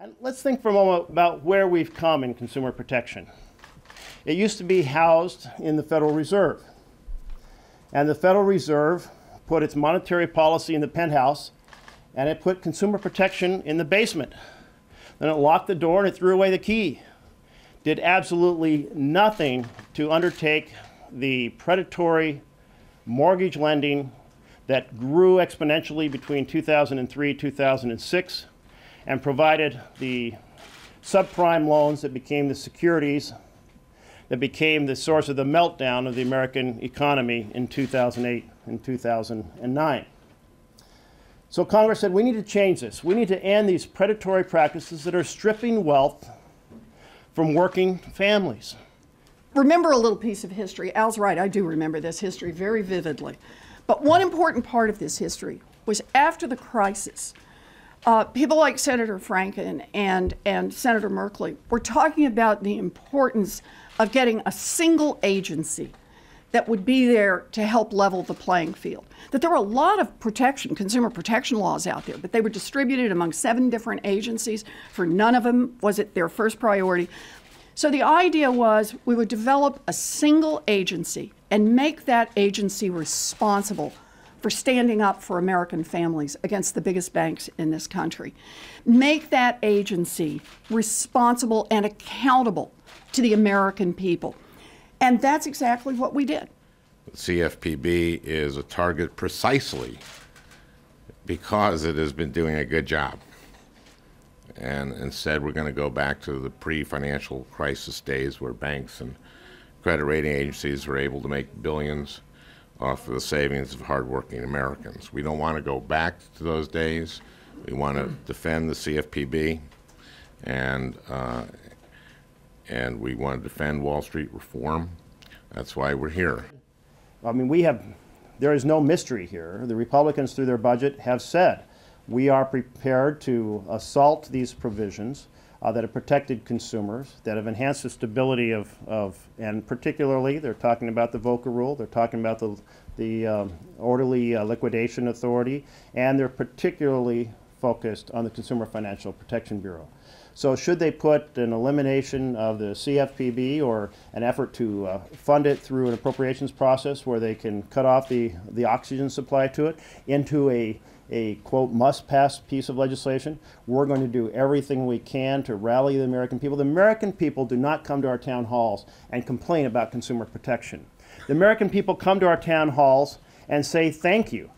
And let's think for a moment about where we've come in consumer protection. It used to be housed in the Federal Reserve. And the Federal Reserve put its monetary policy in the penthouse, and it put consumer protection in the basement. Then it locked the door and it threw away the key. Did absolutely nothing to undertake the predatory mortgage lending that grew exponentially between 2003 and 2006 and provided the subprime loans that became the securities that became the source of the meltdown of the American economy in 2008 and 2009. So Congress said, we need to change this. We need to end these predatory practices that are stripping wealth from working families. Remember a little piece of history. Al's right, I do remember this history very vividly. But one important part of this history was after the crisis, people like Senator Franken and Senator Merkley were talking about the importance of getting a single agency that would be there to help level the playing field. That there were a lot of consumer protection laws out there, but they were distributed among 7 different agencies. For none of them was it their first priority. So the idea was we would develop a single agency and make that agency responsible for standing up for American families against the biggest banks in this country. Make that agency responsible and accountable to the American people. And that's exactly what we did. The CFPB is a target precisely because it has been doing a good job. And instead, we're going to go back to the pre-financial crisis days where banks and credit rating agencies were able to make billions off of the savings of hardworking Americans. We don't want to go back to those days. We want to defend the CFPB, and we want to defend Wall Street reform. That's why we're here. I mean, there is no mystery here. The Republicans, through their budget, have said we are prepared to assault these provisions that have protected consumers, that have enhanced the stability and particularly, they're talking about the VOCA rule, they're talking about the orderly liquidation authority, and they're particularly focused on the Consumer Financial Protection Bureau. So should they put an elimination of the CFPB or an effort to fund it through an appropriations process where they can cut off the oxygen supply to it into a quote must-pass piece of legislation, we're going to do everything we can to rally the American people. The American people do not come to our town halls and complain about consumer protection. The American people come to our town halls and say thank you